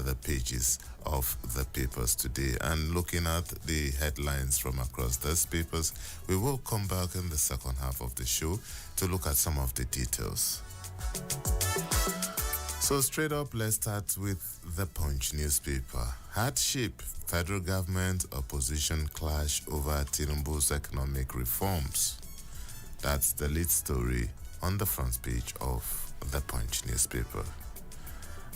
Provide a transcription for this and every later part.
the pages of the papers today. And looking at the headlines from across those papers, we will come back in the second half of the show to look at some of the details. So straight up, let's start with the Punch newspaper. Hardship, federal government, opposition clash over Tinubu's economic reforms. That's the lead story on the front page of the Punch newspaper.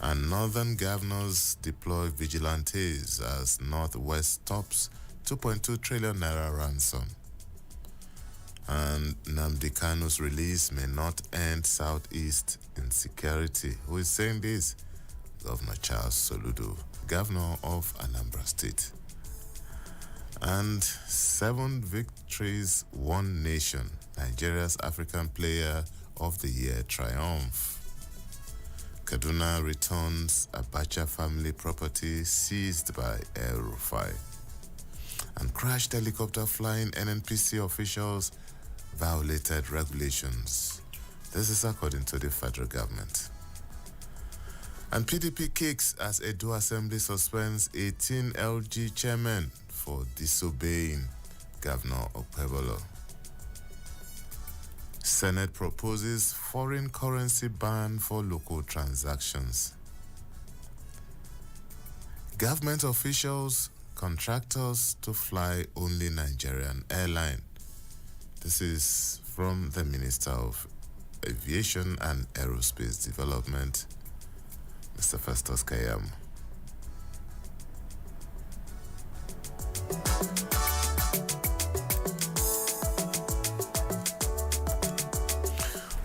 And northern governors deploy vigilantes as Northwest tops 2.2 trillion naira ransom. And Nnamdi Kanu's release may not end Southeast insecurity. Who is saying this? Governor Charles Soludo, governor of Anambra State. And 7 victories, 1 nation. Nigeria's African Player of the Year triumph. Kaduna returns Abacha family property seized by El Rufai. And crashed helicopter flying NNPC officials violated regulations. This is according to the federal government. And PDP kicks as Edo Assembly suspends 18 LG chairmen for disobeying Governor Okpebholo. Senate proposes foreign currency ban for local transactions. Government officials, contractors to fly only Nigerian airline. This is from the Minister of Aviation and Aerospace Development, Mr. Festus Keyamo.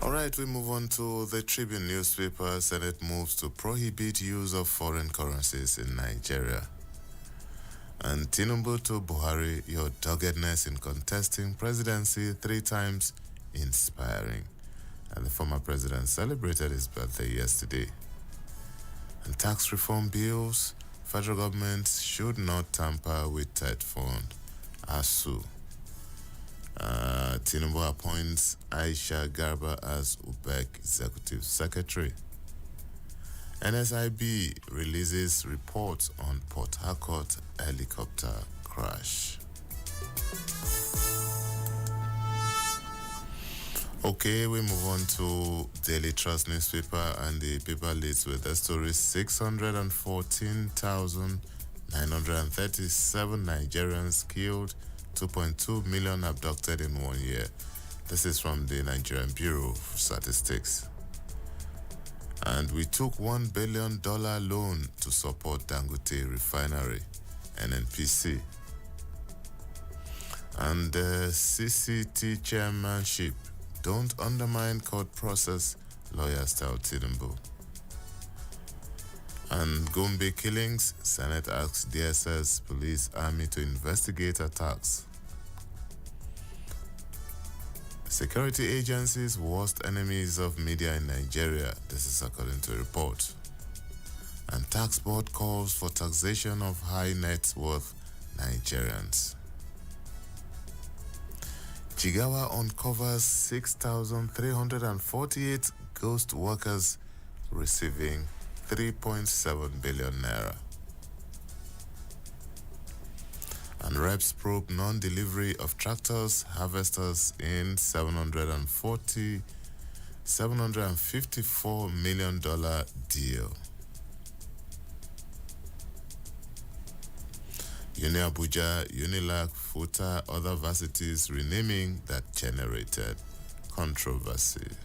All right, we move on to the Tribune newspaper. Senate moves to prohibit use of foreign currencies in Nigeria. And Tinubu to Buhari, your doggedness in contesting presidency 3 times inspiring. And the former president celebrated his birthday yesterday. And tax reform bills, federal government should not tamper with TED fund. ASU. Tinubu appoints Aisha Garba as UBEC Executive Secretary. NSIB releases report on Port Harcourt helicopter crash. Okay, we move on to Daily Trust newspaper, and the paper leads with the story 614,937 Nigerians killed, 2.2 million abducted in 1 year. This is from the Nigerian Bureau of Statistics. And we took $1 billion loan to support Dangote Refinery, NNPC. And the CCT chairmanship, don't undermine court process, lawyers tell Tinubu. And Gombe killings, Senate asks DSS, police, army to investigate attacks. Security agencies worst enemies of media in Nigeria. This is according to a report. And tax board calls for taxation of high net worth Nigerians. Jigawa uncovers 6,348 ghost workers receiving 3.7 billion naira. And reps probe non-delivery of tractors, harvesters in $754 million deal. Abuja, Unilag, Futa, other varsities renaming that generated controversy.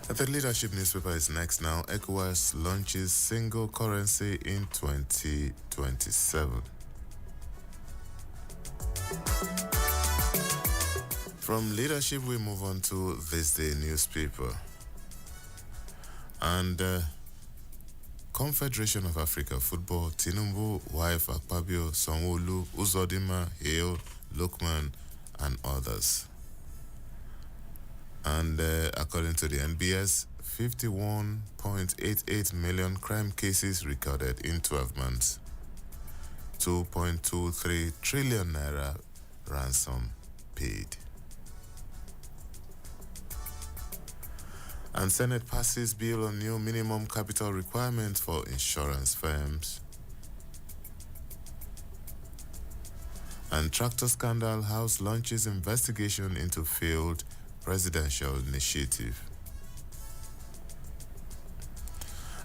The Leadership newspaper is next now. ECOWAS launches single currency in 2027. From Leadership, we move on to This Day newspaper. And Confederation of Africa Football, Tinubu, wife Akpabio, Sanwo-Olu, Uzodinma, Hale, Lookman, and others. And according to the NBS, 51.88 million crime cases recorded in 12 months. 2.23 trillion naira ransom paid. And Senate passes bill on new minimum capital requirement for insurance firms. And tractor scandal, House launches investigation into failed presidential initiative.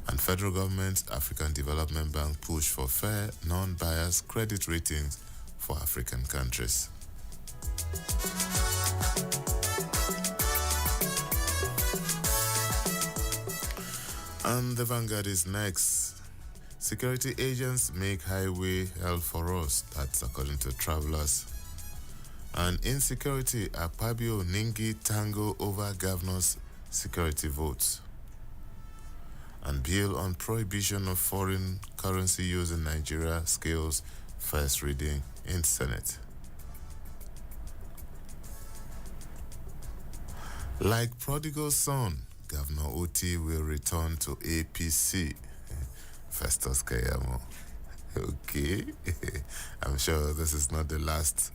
And federal government, African Development Bank push for fair, non-biased credit ratings for African countries. And the Vanguard is next. Security agents make highway hell for us. That's according to travelers. And insecurity, Akpabio Ningi tango over governor's security votes. And bill on prohibition of foreign currency use in Nigeria scales first reading in Senate. Like prodigal son, Governor Oti will return to APC. Festus Keyamo. Okay. I'm sure this is not the last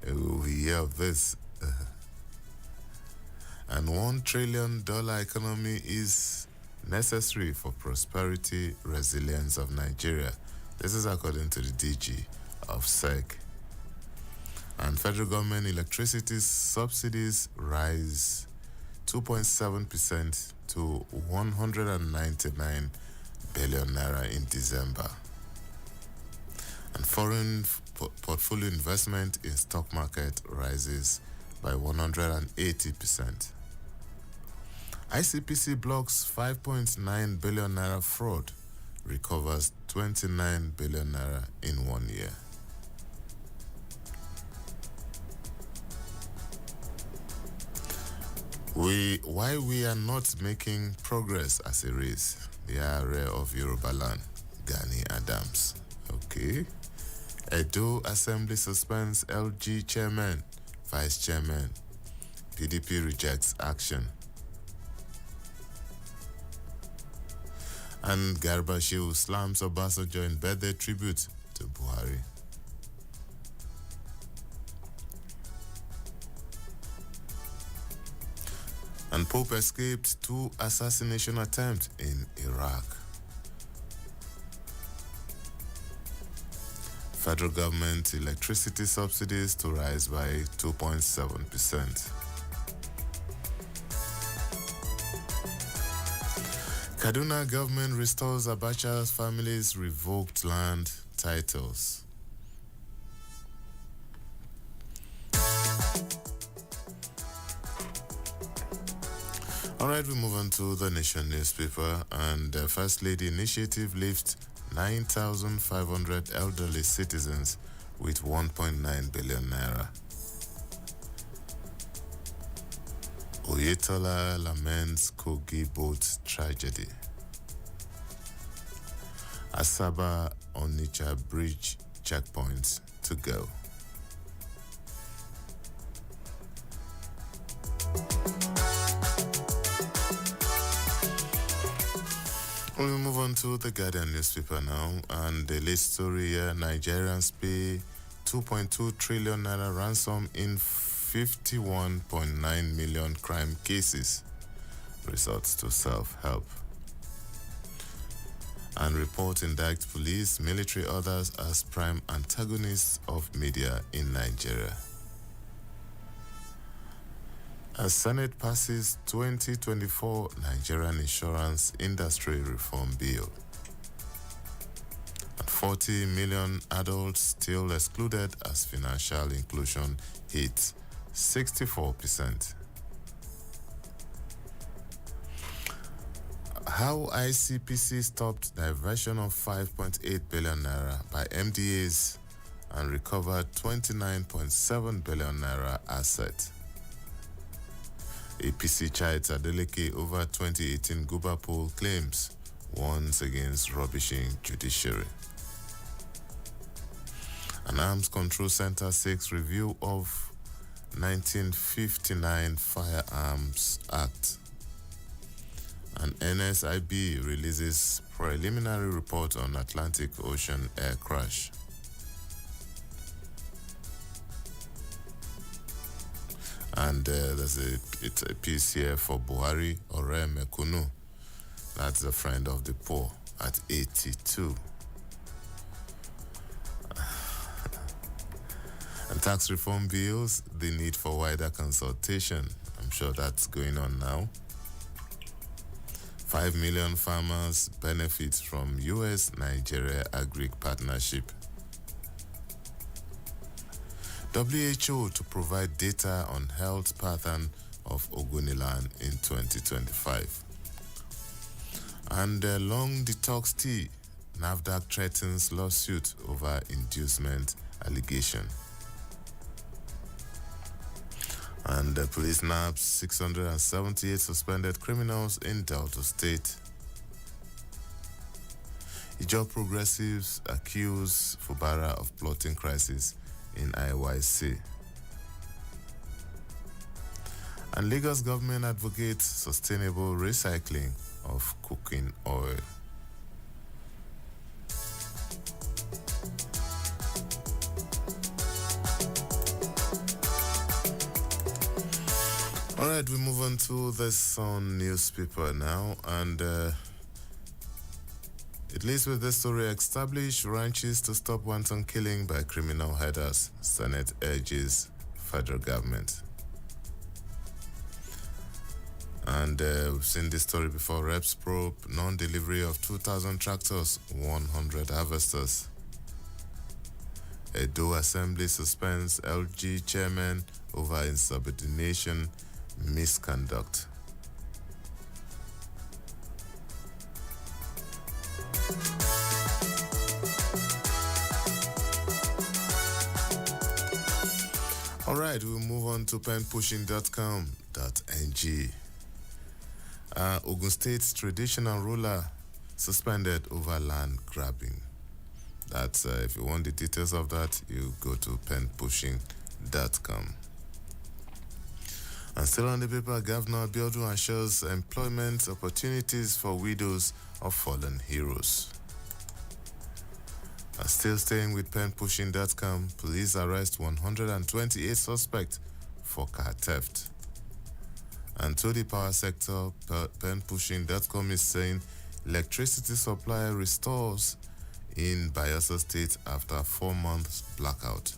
we hear of this. And $1 trillion economy is necessary for prosperity, resilience of Nigeria. This is according to the DG of SEC. And federal government electricity subsidies rise 2.7% to 199 billion naira in December. And foreign portfolio investment in stock market rises by 180%. ICPC blocks 5.9 billion naira fraud, recovers 29 billion naira in 1 year. Why we are not making progress as a race? The area of Yoruba land, Gani Adams. Okay. Edo Assembly suspends LG chairman, vice chairman. PDP rejects action. And Garba Shehu slams Obasanjo in birthday tribute to Buhari. And Pope escaped 2 assassination attempts in Iraq. Federal government electricity subsidies to rise by 2.7%. Kaduna government restores Abacha's family's revoked land titles. All right, we move on to the Nation newspaper, and the First Lady initiative lifts 9,500 elderly citizens with 1.9 billion naira. Oyetola laments Kogi boat tragedy. Asaba Onitsha bridge checkpoints to go. We move on to the Guardian newspaper now, and the latest story here: Nigerians pay 2.2 trillion naira ransom in 51.9 million crime cases. Resorts to self-help. And report indict police, military, others as prime antagonists of media in Nigeria. As Senate passes 2024 Nigerian Insurance Industry Reform Bill. And 40 million adults still excluded as financial inclusion hits 64%. How ICPC stopped diversion of 5.8 billion naira by MDAs and recovered 29.7 billion naira asset. APC chides Adeleke over 2018 Guba poll claims, warns against rubbishing judiciary. An Arms Control Center seeks review of 1959 Firearms Act. And NSIB releases preliminary report on Atlantic Ocean air crash. And it's a piece here for Buhari Ore Mekunu. That's a friend of the poor at 82. And tax reform bills, the need for wider consultation. I'm sure that's going on now. 5 million farmers benefit from US-Nigeria Agric Partnership. WHO to provide data on health pattern of Ogoniland in 2025. And long detox tea, NAFDAC threatens lawsuit over inducement allegation. And the police nabbed 678 suspended criminals in Delta State. Ijaw progressives accuse Fubara of plotting crisis in IYC. And Lagos government advocates sustainable recycling of cooking oil. All right, we move on to the Sun newspaper now, and it leads with this story: establish ranches to stop wanton killing by criminal headers. Senate urges federal government. And we've seen this story before. Reps probe non-delivery of 2,000 tractors, 100 harvesters. Edo Assembly suspends LG chairman over insubordination misconduct. All right, we'll move on to penpushing.com.ng. Ogun State's traditional ruler suspended over land grabbing. That's if you want the details of that, you go to penpushing.com. And still on the paper, Governor Abiodun assures employment opportunities for widows of fallen heroes. And still staying with penpushing.com, police arrest 128 suspects for car theft. And to the power sector, penpushing.com is saying electricity supply restores in Bayelsa State after 4 months blackout.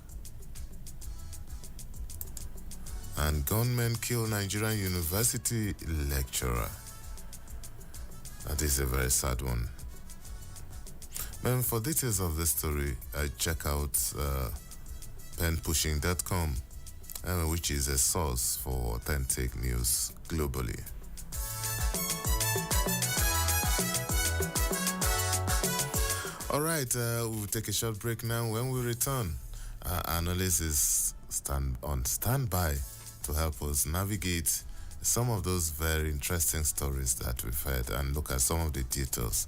And gunmen kill Nigerian university lecturer. That is a very sad one. But for details of this story, check out penpushing.com, which is a source for authentic news globally. All right, we'll take a short break now. When we return, our analyst is on standby to help us navigate some of those very interesting stories that we've heard and look at some of the details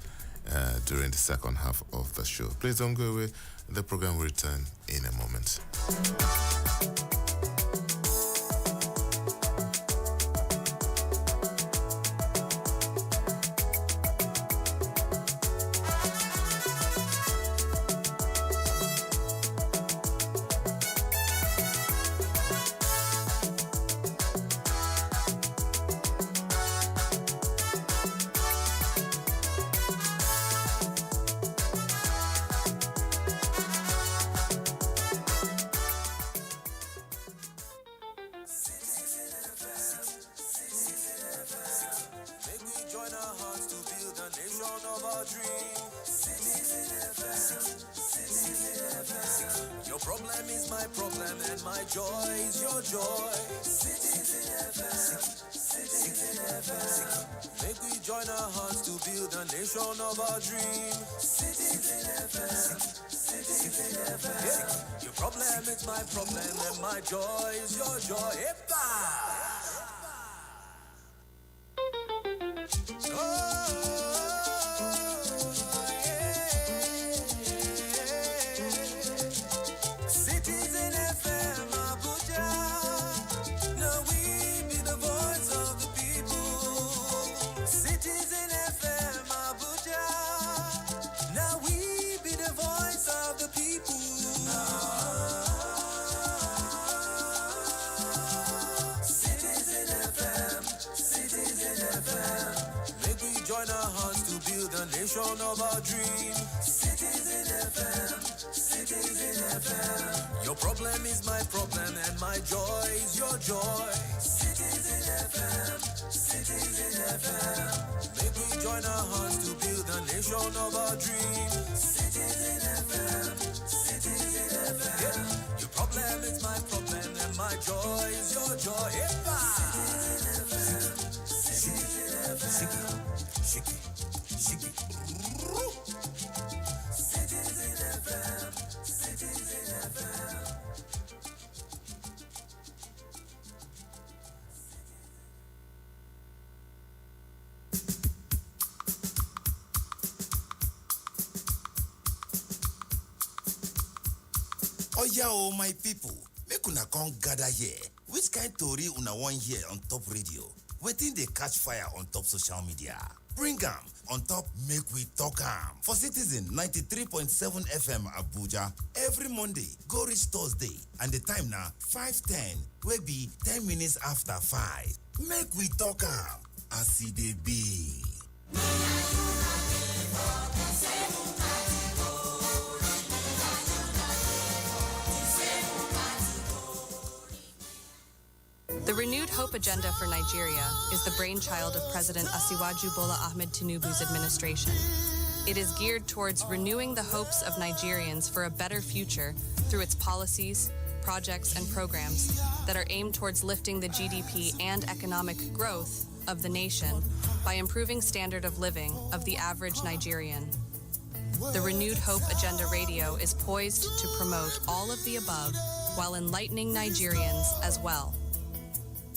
during the second half of the show. Please don't go away. The program will return in a moment. Your problem is my problem and my joy is your joy. Make we join our hearts to build a nation of our dream. Your problem is my problem and my joy is your joy. join our hands to build a nation of our dream. Citizen FM, Citizen FM. Your problem is my problem and my joy is your joy. Citizen FM, Citizen FM. Make we join our hands to build a nation of our dream. Citizen FM, Citizen FM. Yeah. Your problem is my problem and my joy is your joy. Citizen FM, Citizen FM. Shiki, shiki, Citizen FM, Citizen FM. Oh yeah, oh my people, make una come gather here. Which kind tori una wan hear on top radio? Wetin dey catch fire on top social media? Bring am on top make we talk am for Citizen 93.7 FM Abuja every Monday go reach Thursday and the time na 5:10 wey be 10 minutes after 5. Make we talk am as e dey be. The Renewed Hope Agenda for Nigeria is the brainchild of President Asiwaju Bola Ahmed Tinubu's administration. It is geared towards renewing the hopes of Nigerians for a better future through its policies, projects, and programs that are aimed towards lifting the GDP and economic growth of the nation by improving standard of living of the average Nigerian. The Renewed Hope Agenda Radio is poised to promote all of the above while enlightening Nigerians as well.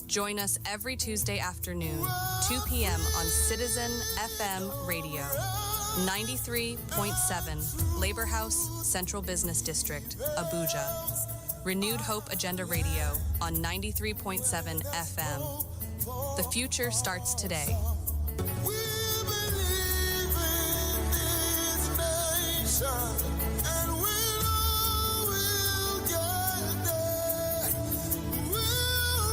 Join us every Tuesday afternoon, 2 p.m. on Citizen FM Radio, 93.7, Labor House, Central Business District, Abuja. Renewed Hope Agenda Radio on 93.7 FM. The future starts today. We believe in this nation, and we know we'll get there. We'll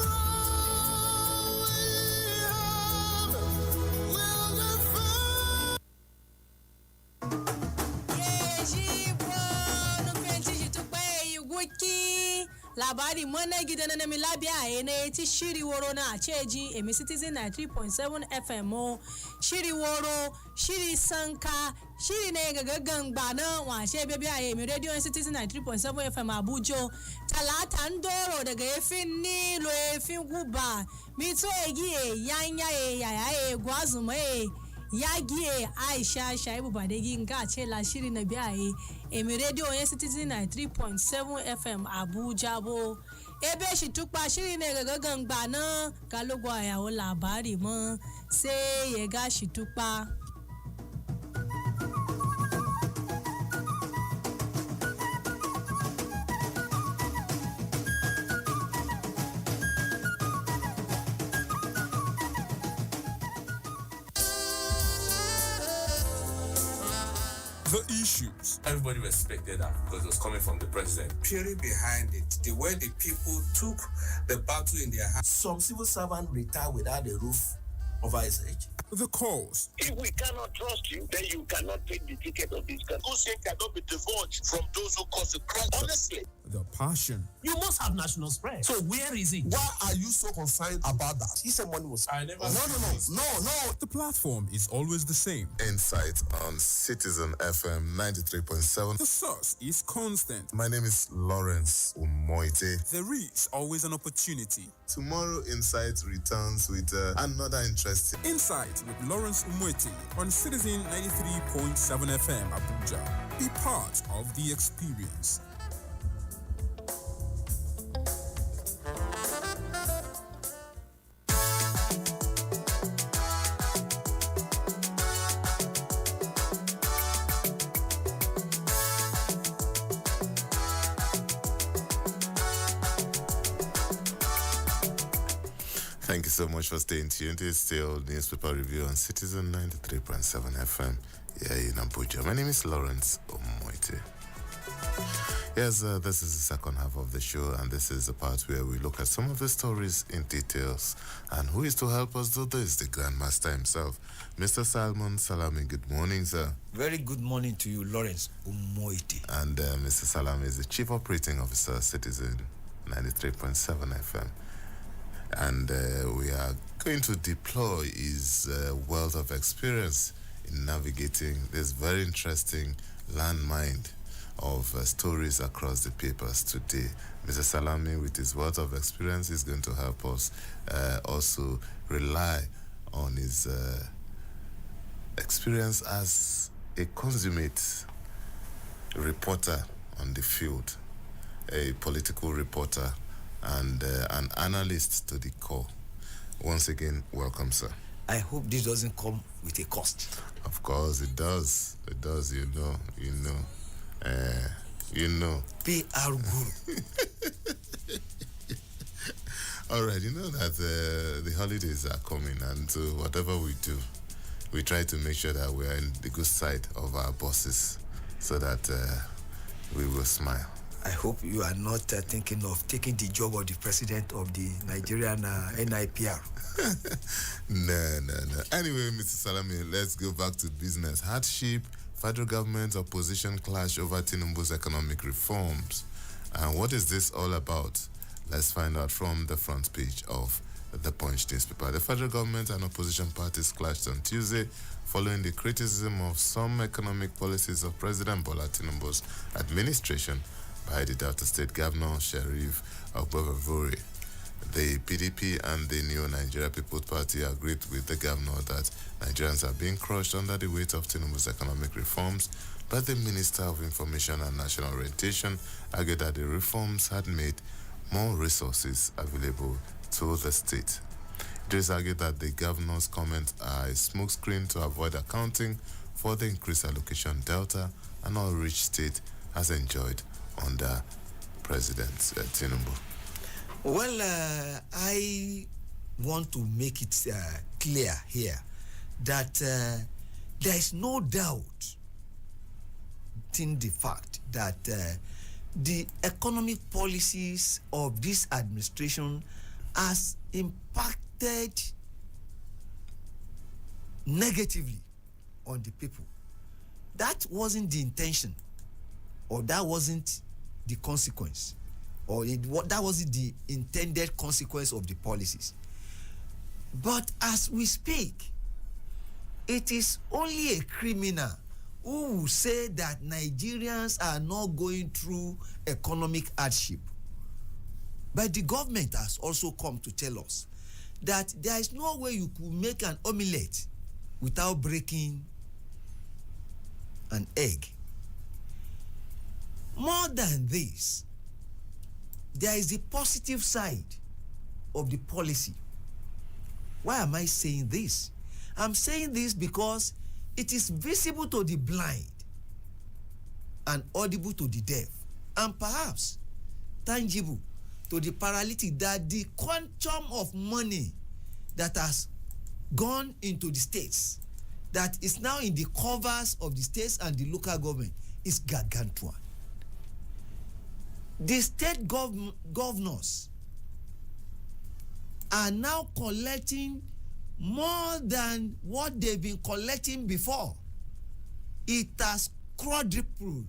labari mwana gidana na milabia ene ti shiri woro na acheji emi Citizen 93.7 FM o shiri woro shiri sanka shiri ne gagagan gbana wa she bebe aye emi radio Citizen 93.7 FM Abuja talata ndoro daga efin ni lo efin guba mi to egi e yanya e yaya e gwazuma e yagi e Aisha Shaibu Badegi nga chela shiri na biaye emi radio Citizen 93.7 FM Abuja bo ebe shitukpa shiri ne gagagan gbana kalogwa ya o labari mo se yega shitukpa. The issues. Everybody respected that because it was coming from the president. Theory behind it, the way the people took the battle in their hands. Some civil servant retired without a roof over his head. The cause. If we cannot trust you, then you cannot take the ticket of this country. Hussein cannot be divulged from those who cause the crime. Honestly. The passion. You must have national spread. So where is it? Why are you so concerned about that? He said money was. I never. No. The platform is always the same. Insight on Citizen FM 93.7. The source is constant. My name is Lawrence Umoite. There is always an opportunity. Tomorrow, Insight returns with another interesting. Insight with Lawrence Umoite on Citizen 93.7 FM Abuja. Be part of the experience. Thank you so much for staying tuned. It's still newspaper review on Citizen 93.7 FM here in Abuja. My name is Lawrence Omoite. Yes, this is the second half of the show, and this is the part where we look at some of the stories in details. And who is to help us do this? The Grandmaster himself, Mr. Salmon Salami. Good morning, sir. Very good morning to you, Lawrence Umoiti. And Mr. Salami is the Chief Operating Officer, Citizen 93.7 FM. And we are going to deploy his wealth of experience in navigating this very interesting landmine of stories across the papers today. Mr. Salami, with his wealth of experience, is going to help us also rely on his experience as a consummate reporter on the field, a political reporter, and an analyst to the core. Once again, welcome, sir. I hope this doesn't come with a cost. Of course, it does. It does, you know. PR Guru. All right, you know that the holidays are coming, and so whatever we do, we try to make sure that we are in the good side of our bosses so that we will smile. I hope you are not thinking of taking the job of the president of the Nigerian NIPR. No. Anyway, Mr. Salami, let's go back to business. Hardship, federal government opposition clash over Tinubu's economic reforms. And what is this all about? Let's find out from the front page of the Punch newspaper. The federal government and opposition parties clashed on Tuesday following the criticism of some economic policies of President Bola Tinubu's administration by the Delta State Governor Sheriff Ogbovavori. The PDP and the New Nigeria People's Party agreed with the governor that Nigerians are being crushed under the weight of Tinubu's economic reforms, but the Minister of Information and National Orientation argued that the reforms had made more resources available to the state. It is argued that the governor's comments are a smokescreen to avoid accounting for the increased allocation Delta and all-rich state has enjoyed under President Tinubu. Well, I want to make it clear here that there is no doubt in the fact that the economic policies of this administration has impacted negatively on the people. That wasn't the intention, or that wasn't the consequence, or that wasn't the intended consequence of the policies. But as we speak, it is only a criminal who will say that Nigerians are not going through economic hardship. But the government has also come to tell us that there is no way you could make an omelette without breaking an egg. More than this, there is the positive side of the policy. Why am I saying this? I'm saying this because it is visible to the blind and audible to the deaf, and perhaps tangible to the paralytic, that the quantum of money that has gone into the states, that is now in the covers of the states and the local government, is gargantuan. The state governors are now collecting more than what they've been collecting before. It has quadrupled,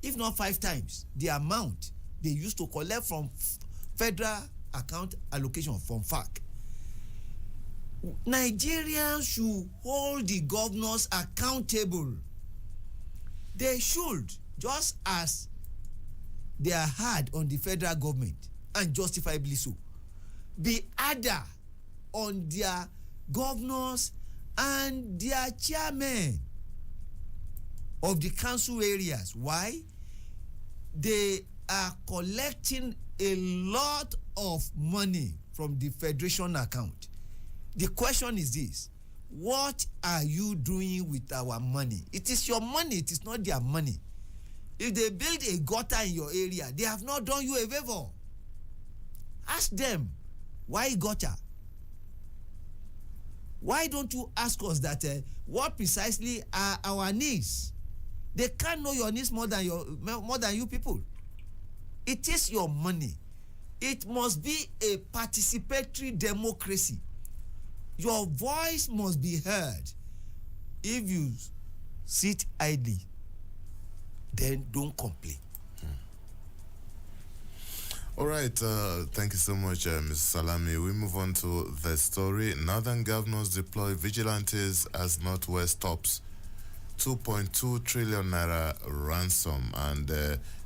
if not 5 times, the amount they used to collect from federal account allocation from FAC. Nigerians should hold the governors accountable. They should, just as they are hard on the federal government, and justifiably so, be harder on their governors and their chairmen of the council areas. Why? They are collecting a lot of money from the federation account. The question is this: what are you doing with our money? It is your money, it is not their money. If they build a gutter in your area, they have not done you a favor. Ask them, why gutter? Why don't you ask us that what precisely are our needs? They can't know your needs more than you people. It is your money. It must be a participatory democracy. Your voice must be heard. If you sit idly, then don't complain. All right, thank you so much, Mr. Salami. We move on to the story. Northern governors deploy vigilantes as Northwest tops 2.2 trillion naira ransom. And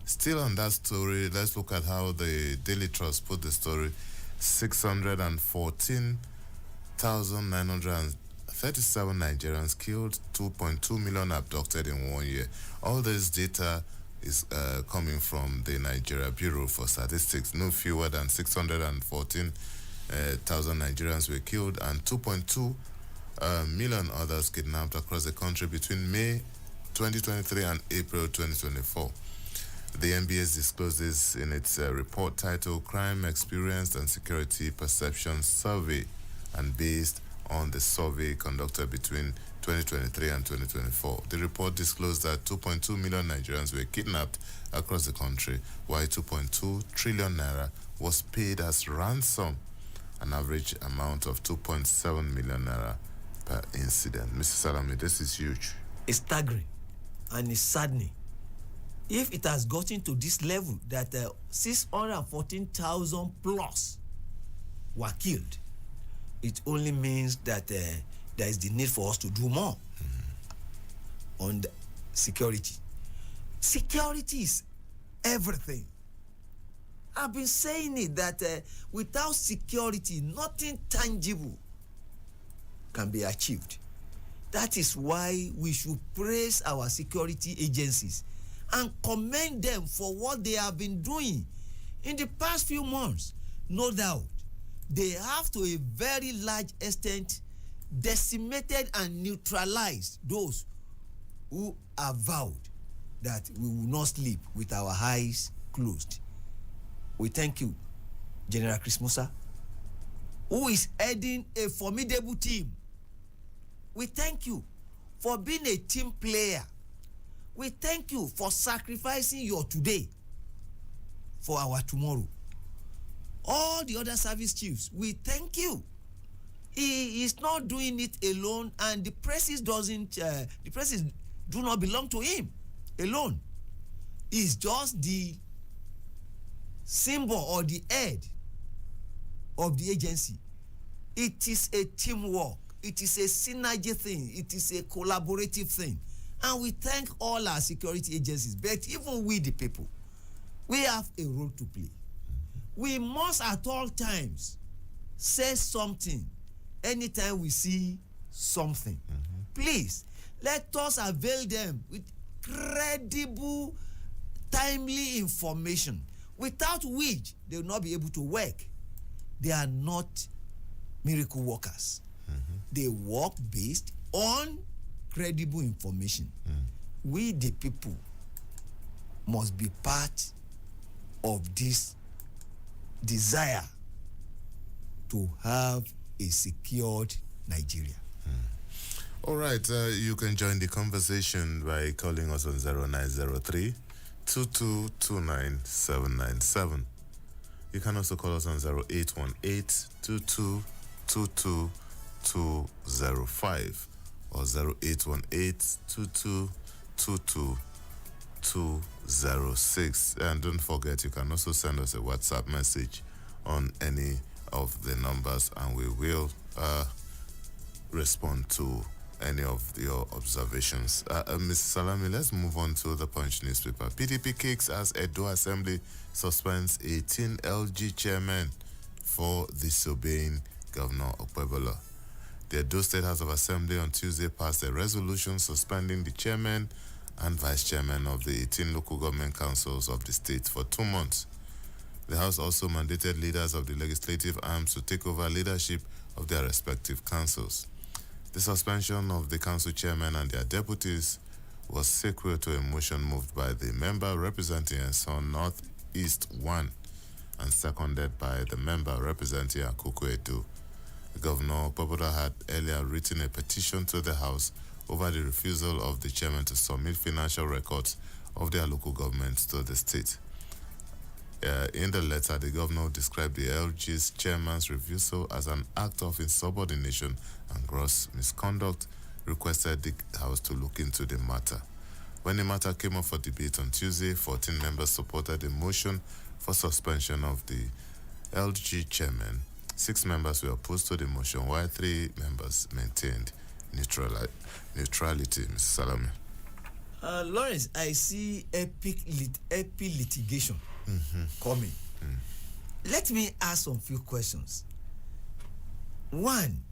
still on that story, let's look at how the Daily Trust put the story. 614,937 Nigerians killed, 2.2 million abducted in 1 year. All this data is coming from the Nigeria Bureau for Statistics. No fewer than 614,000 Nigerians were killed and 2.2 million others kidnapped across the country between May 2023 and April 2024. The NBS disclosed this in its report titled Crime Experienced and Security Perception Survey, and based on the survey conducted between 2023 and 2024. The report disclosed that 2.2 million Nigerians were kidnapped across the country, while 2.2 trillion naira was paid as ransom, an average amount of 2.7 million naira per incident. Mr. Salami, this is huge. It's staggering and it's saddening. If it has gotten to this level that 614,000 plus were killed, it only means that there is the need for us to do more on the security. Security is everything. I've been saying it that without security, nothing tangible can be achieved. That is why we should praise our security agencies and commend them for what they have been doing in the past few months. No doubt, they have to a very large extent decimated and neutralized those who have vowed that we will not sleep with our eyes closed. We thank you, General Chris Musa, who is heading a formidable team. We thank you for being a team player. We thank you for sacrificing your today for our tomorrow. All the other service chiefs, we thank you. He is not doing it alone, and the presses do not belong to him alone. He's just the symbol or the head of the agency. It is a teamwork. It is a synergy thing. It is a collaborative thing. And we thank all our security agencies, but even we the people, we have a role to play. We must at all times say something anytime we see something. Please, let us avail them with credible, timely information, without which they will not be able to work. They are not miracle workers. They work based on credible information. We, the people, must be part of this desire to have a secured Nigeria. All right, you can join the conversation by calling us on 0903 2229797. You can also call us on 0818 2222205 or 0818 2222206. And don't forget, you can also send us a WhatsApp message on any of the numbers, and we will respond to any of your observations. Mr. Salami, let's move on to the Punch newspaper. PDP kicks as Edo Assembly suspends 18 LG chairmen for disobeying Governor Okpebholo. The Edo State House of Assembly on Tuesday passed a resolution suspending the chairman and vice chairman of the 18 local government councils of the state for 2 months. The House also mandated leaders of the legislative arms to take over leadership of their respective councils. The suspension of the council chairman and their deputies was sequel to a motion moved by the member representing Eson North East 1 and seconded by the member representing Akoko Edo. Governor Okpebholo had earlier written a petition to the House over the refusal of the chairman to submit financial records of their local governments to the state. In the letter, the governor described the LG's chairman's refusal as an act of insubordination and gross misconduct, requested the House to look into the matter. When the matter came up for debate on Tuesday, 14 members supported the motion for suspension of the LG chairman. 6 members were opposed to the motion, while 3 members maintained neutrality. Mr. Salami. Lawrence, I see epic litigation coming. Let me ask some few questions. One,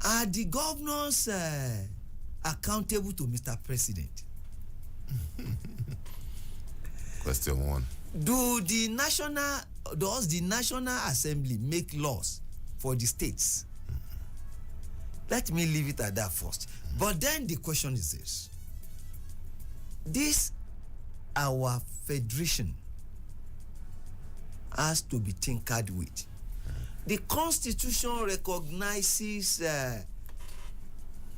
are the governors accountable to Mr. President? Question 1. Does the National Assembly make laws for the states? Let me leave it at that first. But then the question is this. This, our federation, has to be tinkered with. The Constitution recognizes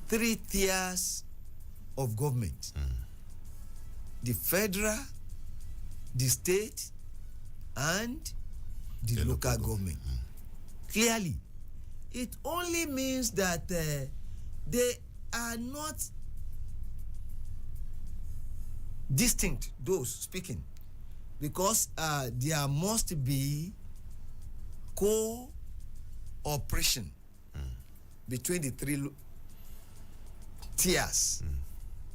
3 tiers of government. The federal, the state, and the local government. Clearly, it only means that they are not distinct, those speaking, because there must be cooperation between the 3 tiers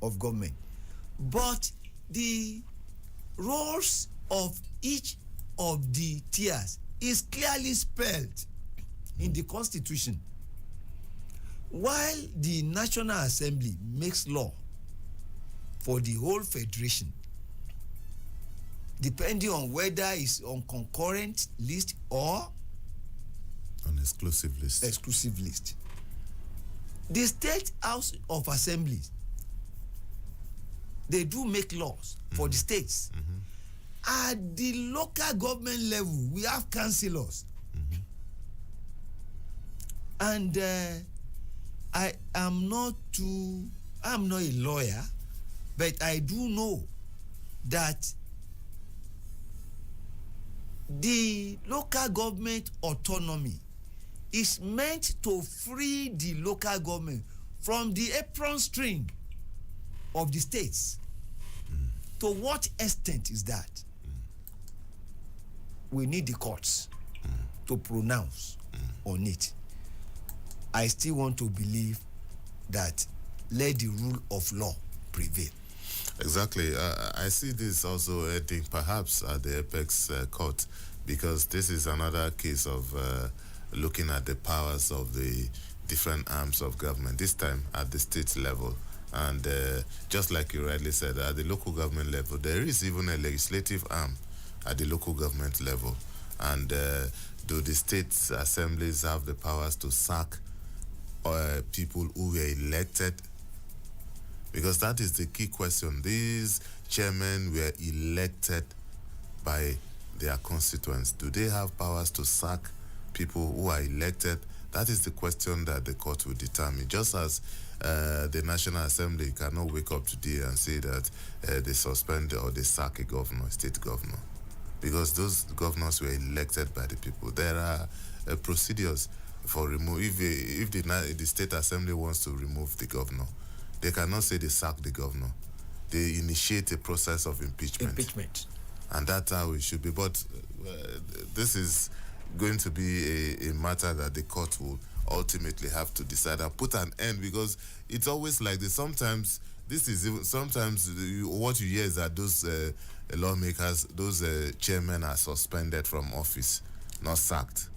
of government. But the roles of each of the tiers is clearly spelled in the Constitution. While the National Assembly makes law for the whole federation, depending on whether it's on concurrent list or on exclusive list. Exclusive list. The State House of Assembly, they do make laws for the states. At the local government level, we have councillors. And I'm not a lawyer, but I do know that the local government autonomy is meant to free the local government from the apron string of the states. To what extent is that? We need the courts to pronounce on it. I still want to believe that let the rule of law prevail. Exactly. I see this also ending perhaps at the Apex Court, because this is another case of looking at the powers of the different arms of government, this time at the state level. And just like you rightly said, at the local government level, there is even a legislative arm at the local government level. And do the state assemblies have the powers to sack people who were elected? Because that is the key question. These chairmen were elected by their constituents. Do they have powers to sack people who are elected? That is the question that the court will determine. Just as the National Assembly cannot wake up today and say that they suspend or they sack a governor, a state governor, because those governors were elected by the people. There are procedures for remove. If the state assembly wants to remove the governor, they cannot say they sack the governor. They initiate a process of impeachment. And that's how it should be. But this is going to be a matter that the court will ultimately have to decide and put an end, because it's always like this. Sometimes what you hear is that those lawmakers, those chairmen are suspended from office, not sacked.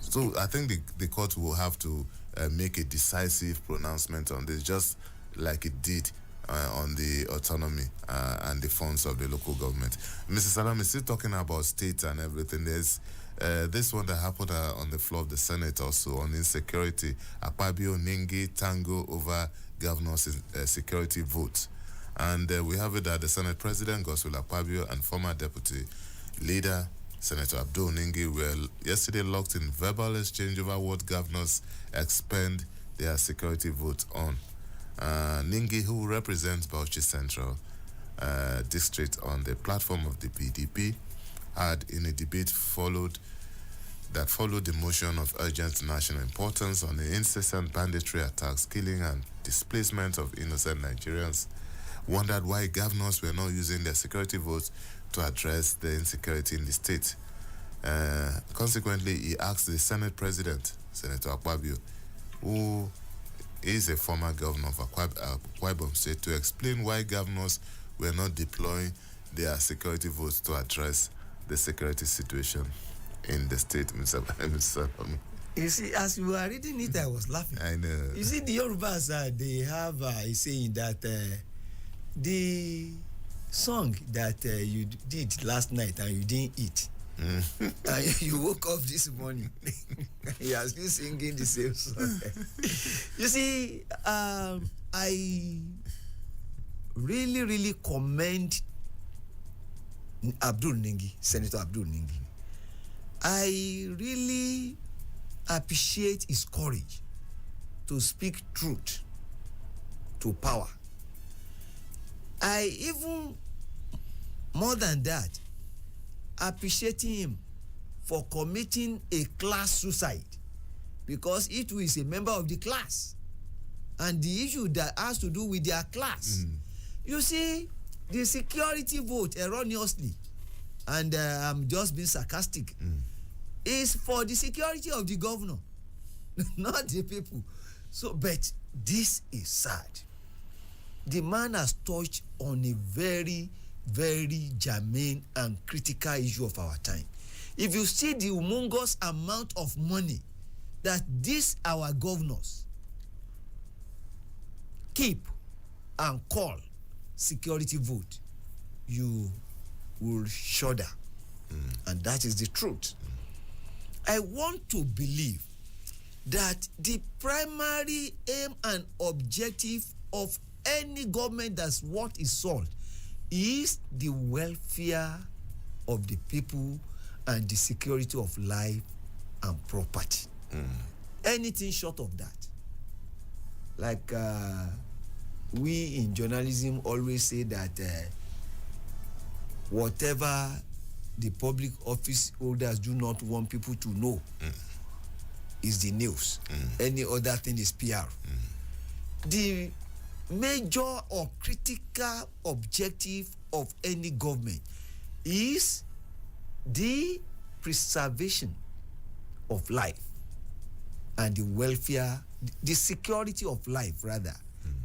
So I think the court will have to make a decisive pronouncement on this, just like it did on the autonomy and the funds of the local government. Mr. Salam is still talking about state and everything. There's this one that happened on the floor of the Senate also on insecurity. Akpabio Ningi tango over governor's security votes. And we have it that the Senate President, Godswill Akpabio, and former Deputy Leader, Senator Abdul Ningi, were yesterday locked in verbal exchange over what governors expend their security vote on. Ningi, who represents Bauchi Central District on the platform of the PDP, had in a debate followed the motion of urgent national importance on the incessant banditry attacks, killing and displacement of innocent Nigerians, wondered why governors were not using their security votes to address the insecurity in the state. Consequently, he asked the Senate President, Senator Akpabio, who is a former governor of Akwa Ibom State, to explain why governors were not deploying their security votes to address the security situation in the state, Mr. Salami. You see, as you were reading it, I was laughing. I know. You see, the Yorubas, they have a saying that the song that you did last night and you didn't eat, and you woke up this morning, you are still singing the same song. You see, I really, really commend Abdul Ningi, Senator Abdul Ningi. I really appreciate his courage to speak truth to power. I even, more than that, appreciating him for committing a class suicide, because it is a member of the class and the issue that has to do with their class. You see, the security vote erroneously, and I'm just being sarcastic, is for the security of the governor, not the people. So, but this is sad. The man has touched on a very, very germane and critical issue of our time. If you see the humongous amount of money that these our governors keep and call security vote, you will shudder. And that is the truth. I want to believe that the primary aim and objective of any government that's worth its salt is the welfare of the people and the security of life and property. Anything short of that, like we in journalism always say that whatever the public office holders do not want people to know is the news. Any other thing is PR. The major or critical objective of any government is the preservation of life and the welfare, the security of life rather,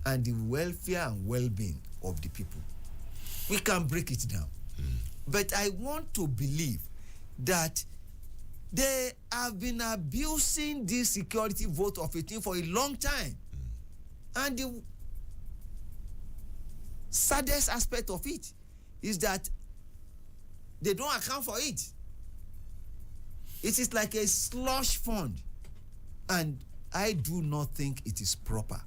and the welfare and well-being of the people. We can break it down. But I want to believe that they have been abusing this security vote of 18 for a long time. And the saddest aspect of it is that they don't account for it. It is like a slush fund. And I do not think it is proper.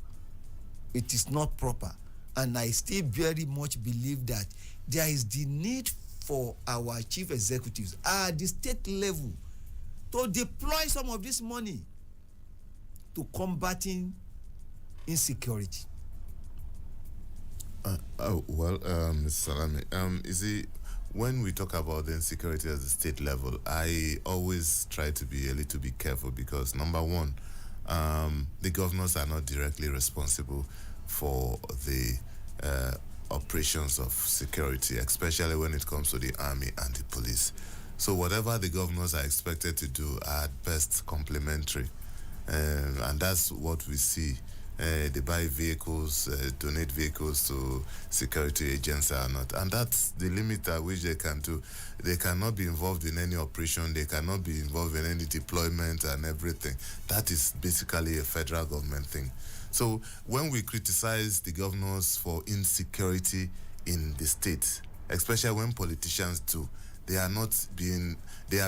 It is not proper. And I still very much believe that there is the need for our chief executives at the state level to deploy some of this money to combating insecurity. Mr. Salami, is it, when we talk about the insecurity at the state level, I always try to be a little bit careful because, number one, the governors are not directly responsible for the operations of security, especially when it comes to the army and the police. So whatever the governors are expected to do are at best complementary, and that's what we see. They buy vehicles, donate vehicles to security agents or not, and that's the limit at which they can do. They cannot be involved in any operation. They cannot be involved in any deployment and everything. That is basically a federal government thing. So when we criticize the governors for insecurity in the state, especially when politicians do, they are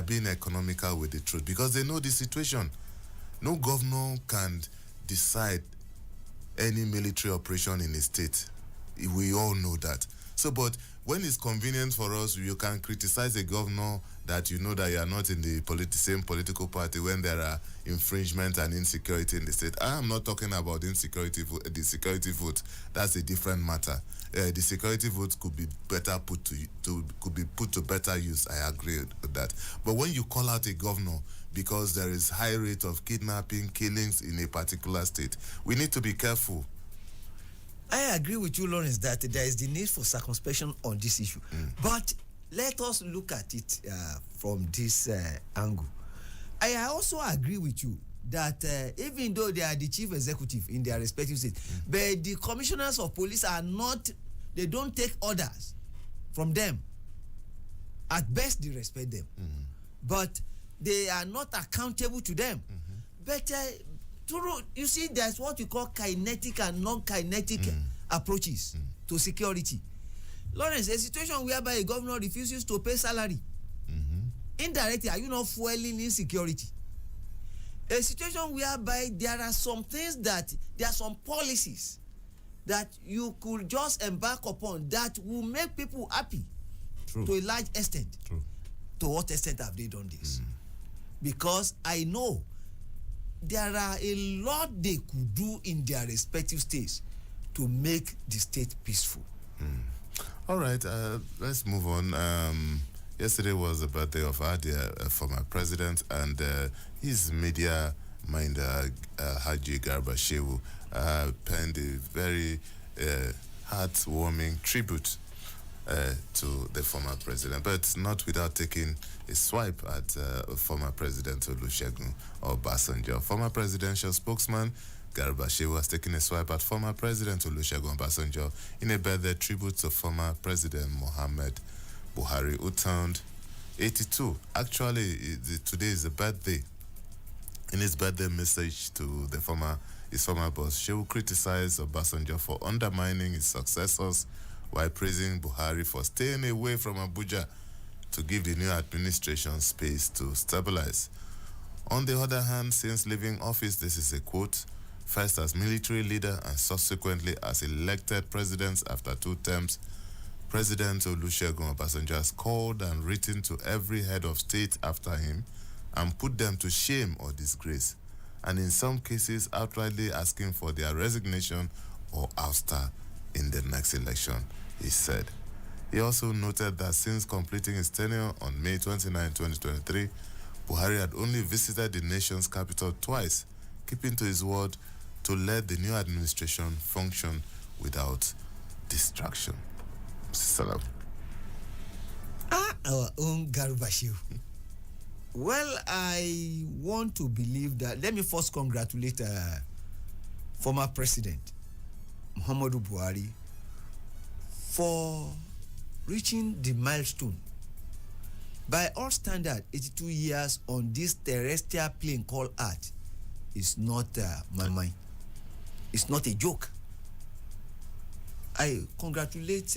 being economical with the truth because they know the situation. No governor can decide any military operation in a state. We all know that. So, but when it's convenient for us, you can criticize a governor that you know that you are not in the same political party when there are infringement and insecurity in the state. I am not talking about insecurity, the security vote. That's a different matter. The security vote could be better put to better use. I agree with that. But when you call out a governor because there is high rate of kidnapping, killings in a particular state, we need to be careful. I agree with you, Lawrence, that there is the need for circumspection on this issue. But let us look at it from this angle. I also agree with you that even though they are the chief executive in their respective states, but the commissioners of police are not, they don't take orders from them. At best, they respect them. But they are not accountable to them. But you see, there's what we call kinetic and non-kinetic approaches to security. Lawrence, a situation whereby a governor refuses to pay salary, indirectly, are you not fueling insecurity? A situation whereby there are some things that, there are some policies that you could just embark upon that will make people happy. True. To a large extent. True. To what extent have they done this? Because I know there are a lot they could do in their respective states to make the state peaceful. All right, let's move on. Yesterday was the birthday of our dear former president, and his media minder, Haji Garba Shehu, penned a very heartwarming tribute to the former president, but not without taking a swipe at former President Olusegun Obasanjo. Former presidential spokesman Garba Shehu has taken a swipe at former President Olusegun Obasanjo in a birthday tribute to former President Muhammad Buhari, who turned 82. Actually, today is the birthday. In his birthday message to his former boss, Shehu criticized Obasanjo for undermining his successors while praising Buhari for staying away from Abuja to give the new administration space to stabilize. On the other hand, since leaving office, this is a quote, first as military leader and subsequently as elected president after 2 terms, President Olusegun Obasanjo has called and written to every head of state after him and put them to shame or disgrace, and in some cases outrightly asking for their resignation or ouster in the next election, he said. He also noted that since completing his tenure on May 29, 2023, Buhari had only visited the nation's capital twice, keeping to his word to let the new administration function without distraction. Salam. Our own Garba Shehu. Well, I want to believe that. Let me first congratulate former President Muhammadu Buhari for reaching the milestone. By all standards, 82 years on this terrestrial plane called Earth is not my mind. It's not a joke. I congratulate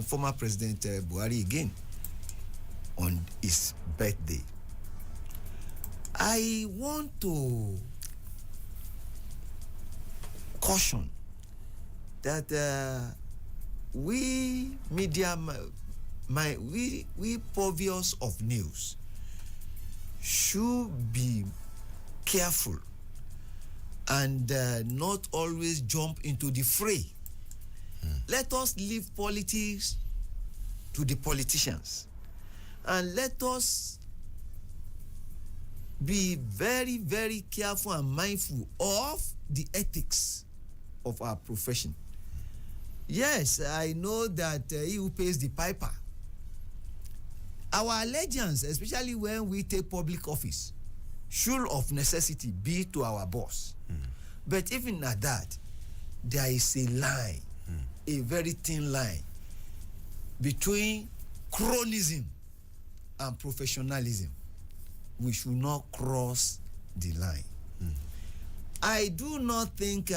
former President Buhari again on his birthday. I want to caution that we media, we purveyors of news should be careful and not always jump into the fray. Let us leave politics to the politicians, and let us be very, very careful and mindful of the ethics of our profession. Yes, I know that he who pays the piper. Our allegiance, especially when we take public office, should of necessity be to our boss. But even at that, there is a line, a very thin line between chronism and professionalism. We should not cross the line. I do not think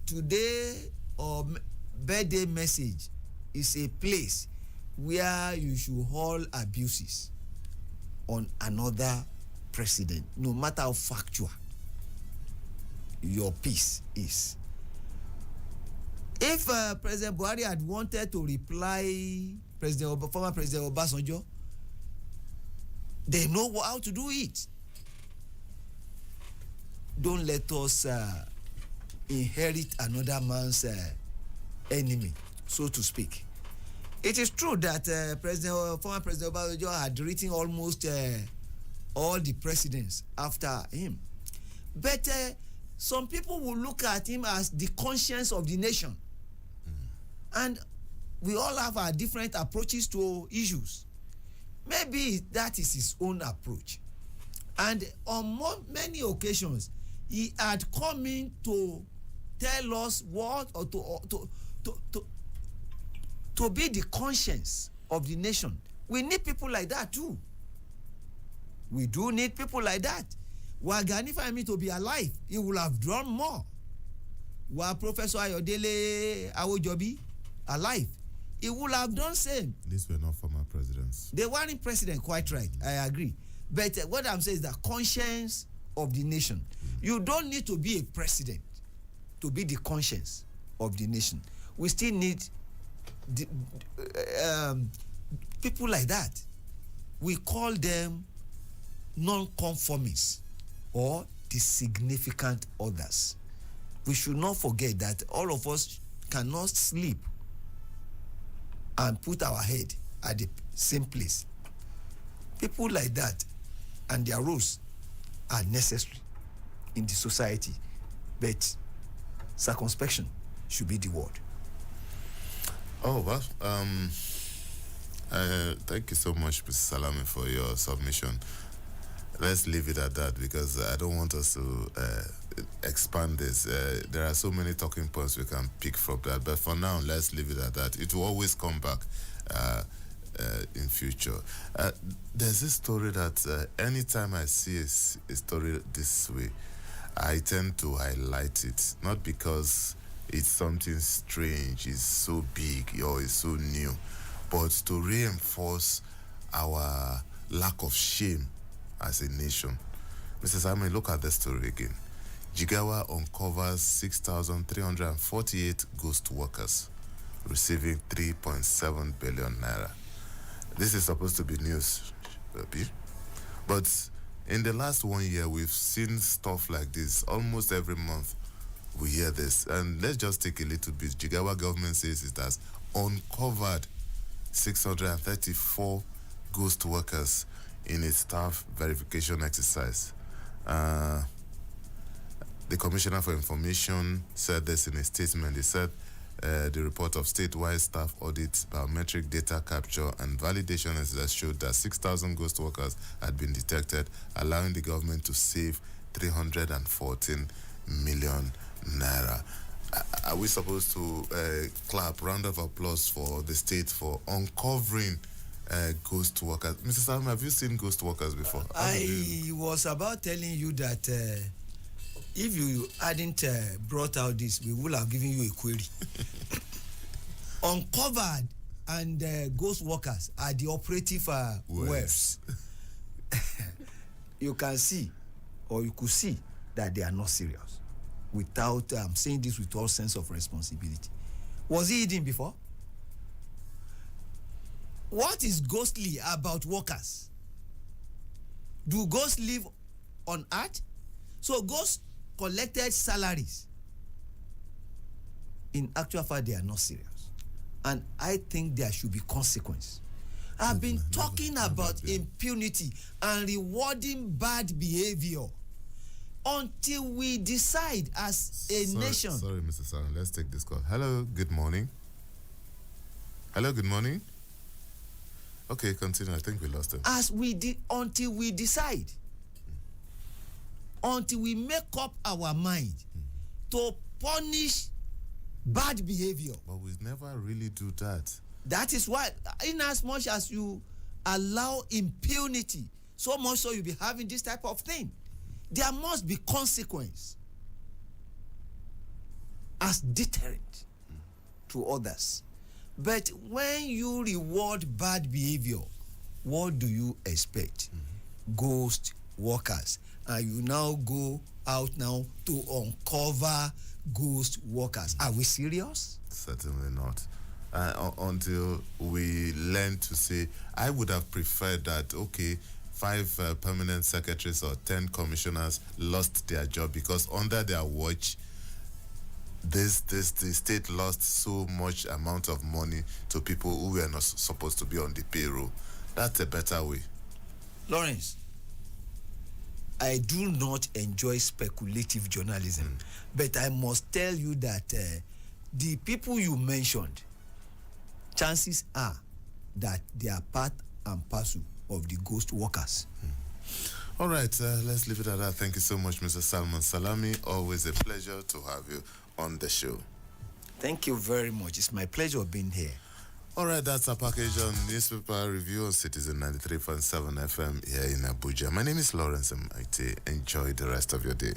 today or birthday message is a place where you should haul abuses on another president, no matter how factual your piece is. If President Buhari had wanted to reply former President Obasanjo, they know how to do it. Don't let us inherit another man's enemy, so to speak. It is true that former President Obasanjo had written almost all the presidents after him. But some people will look at him as the conscience of the nation. And we all have our different approaches to issues. Maybe that is his own approach. And on many occasions, he had come in to tell us what, or to be the conscience of the nation. We need people like that too. We do need people like that. Were Gani Fahimi to be alive, he would have done more. Were Professor Ayodele Awojobi alive, he would have done same. These were not former presidents. They weren't president, quite right. I agree. But what I'm saying is the conscience of the nation. You don't need to be a president to be the conscience of the nation. We still need people like that. We call them non-conformists or the significant others. We should not forget that all of us cannot sleep and put our head at the same place. People like that and their roles are necessary in the society, but circumspection should be the word. Oh, well, thank you so much, Mr. Salami, for your submission. Let's leave it at that because I don't want us to expand this. There are so many talking points we can pick from that, but for now, let's leave it at that. It will always come back in future. There's this story that anytime I see a story this way, I tend to highlight it, not because it's something strange, it's so big or it's so new, but to reinforce our lack of shame as a nation. Mr. Simon, look at the story again. Jigawa uncovers 6,348 ghost workers receiving 3.7 billion naira. This is supposed to be news, but in the last 1 year, we've seen stuff like this. Almost every month, we hear this. And let's just take a little bit. Jigawa government says it has uncovered 634 ghost workers in its staff verification exercise. The Commissioner for Information said this in a statement. He said the report of statewide staff audits, biometric data capture, and validation has showed that 6,000 ghost workers had been detected, allowing the government to save 314 million naira. Are we supposed to clap, round of applause for the state for uncovering ghost workers? Mr. Sam, have you seen ghost workers before? I was about telling you that if you hadn't brought out this, we would have given you a query. Uncovered and ghost workers are the operative words. You can see, or you could see, that they are not serious. Without, I'm saying this with all sense of responsibility. Was he hidden before? What is ghostly about workers? Do ghosts live on earth? So ghosts collected salaries. In actual fact, they are not serious. And I think there should be consequence. I've been talking about impunity and rewarding bad behavior until we decide as a nation. Sorry, Mr. Saran, let's take this call. Hello, good morning. Hello, good morning. Okay, continue. I think we lost him. Until we decide, until we make up our mind to punish bad behavior. But we never really do that. That is why, in as much as you allow impunity, so much so you'll be having this type of thing. There must be consequence as deterrent to others. But when you reward bad behavior, what do you expect? Ghost workers. And you now go out now to uncover ghost workers. Are we serious? Certainly not. Until we learn to say, I would have preferred that, okay, 5 permanent secretaries or 10 commissioners lost their job because under their watch, the state lost so much amount of money to people who were not supposed to be on the payroll. That's a better way. Lawrence, I do not enjoy speculative journalism, but I must tell you that the people you mentioned, chances are that they are part and parcel of the ghost workers. All right, let's leave it at that. Thank you so much, Mr. Salman Salami. Always a pleasure to have you on the show. Thank you very much. It's my pleasure being here. All right, that's our package on newspaper review on Citizen 93.7 FM here in Abuja. My name is Lawrence Maite. Enjoy the rest of your day.